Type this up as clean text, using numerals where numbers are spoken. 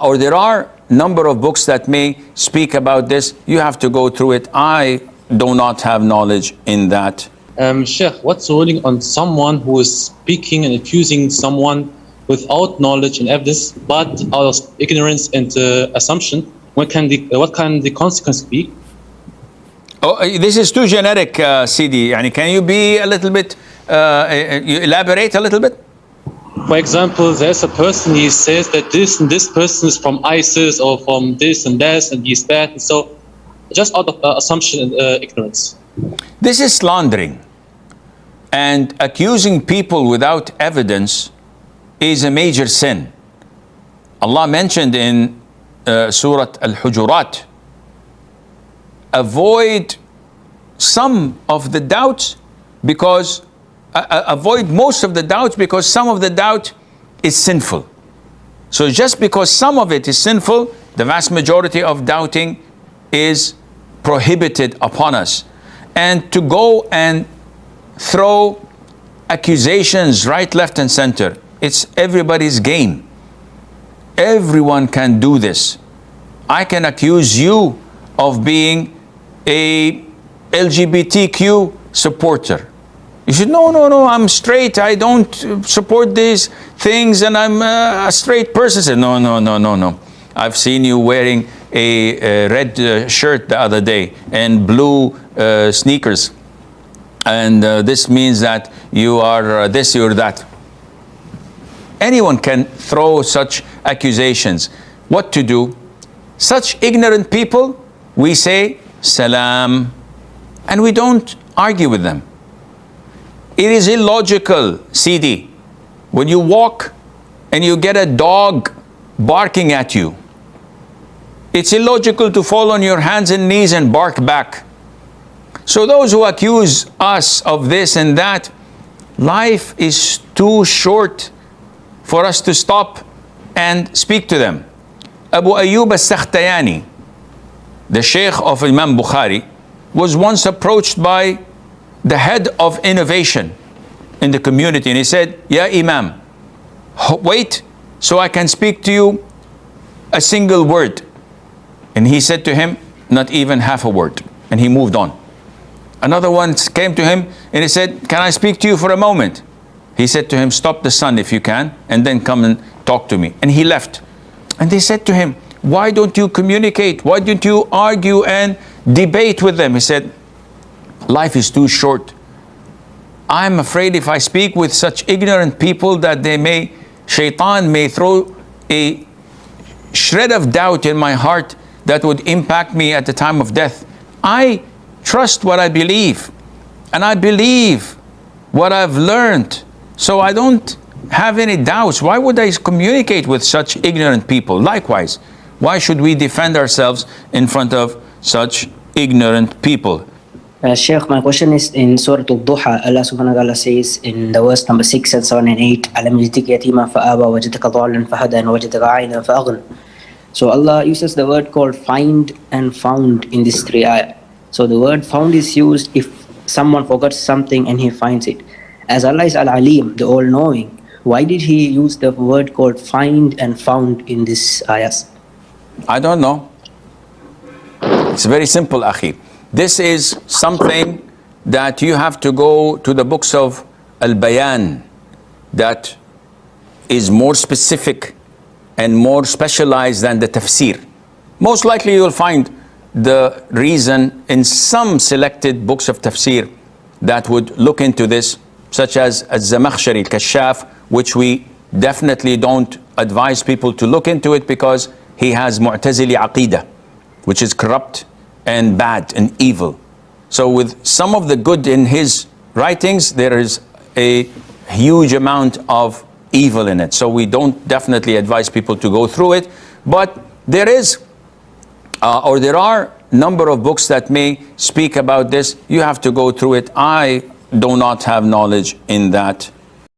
Or there are number of books that may speak about this. You have to go through it. I do not have knowledge in that. Sheikh, what's the ruling on someone who is speaking and accusing someone without knowledge and evidence, but out of ignorance and assumption? What can the consequence be? Oh, this is too generic, CD. Yani, can you be a little bit, you elaborate a little bit? For example, there's a person, he says that this and this person is from ISIS or from this and that and he's that. And so just out of assumption and ignorance. This is slandering. And accusing people without evidence is a major sin. Allah mentioned in Surah Al-Hujurat, avoid some of the doubts because avoid most of the doubts because some of the doubt is sinful. So just because some of it is sinful, the vast majority of doubting is prohibited upon us. And to go and throw accusations right, left, and center, it's everybody's game. Everyone can do this. I can accuse you of being a LGBTQ supporter. You should, no, I'm straight. I don't support these things and I'm a straight person. Say, no. I've seen you wearing a red shirt the other day and blue sneakers. And this means that you are this, you're that. Anyone can throw such accusations. What to do? Such ignorant people, we say, salam, and we don't argue with them. It is illogical, CD, when you walk and you get a dog barking at you. It's illogical to fall on your hands and knees and bark back. So those who accuse us of this and that, life is too short for us to stop and speak to them. Abu Ayyub al-Sakhtayani, the Shaykh of Imam Bukhari, was once approached by the head of innovation in the community, and he said, "Ya Imam, wait so I can speak to you a single word." And he said to him, "Not even half a word," and he moved on. Another one came to him and he said, "Can I speak to you for a moment?" He said to him, "Stop the sun if you can, and then come and talk to me." And he left. And they said to him, "Why don't you communicate? Why don't you argue and debate with them?" He said, "Life is too short. I'm afraid if I speak with such ignorant people that Shaitan may throw a shred of doubt in my heart that would impact me at the time of death. I trust what I believe, and I believe what I've learned, so I don't have any doubts. Why would I communicate with such ignorant people? Likewise, why should we defend ourselves in front of such ignorant people?" Sheikh, my question is in Surah Duha. Allah subhanahu wa ta'ala says in the verse number 6 and 7 and 8, "Alam yajidka yatiman fa'aba, wajadaka dhalan fahada, and wajadaka a'ilan fa'aghna." So Allah uses the word called find and found in this 3 ayah. So the word found is used if someone forgets something and he finds it. As Allah is Al-Alim, the all-knowing, why did he use the word called find and found in this ayahs? I don't know. It's very simple, Akhi. This is something that you have to go to the books of Al-Bayan that is more specific and more specialized than the tafsir. Most likely you'll find the reason in some selected books of tafsir that would look into this, such as Al-Zamakhshari, Kashaf, which we definitely don't advise people to look into it because he has Mu'tazili Aqidah, which is corrupt and bad and evil. So with some of the good in his writings, there is a huge amount of evil in it. So we don't definitely advise people to go through it. But there is, or there are number of books that may speak about this. You have to go through it. I do not have knowledge in that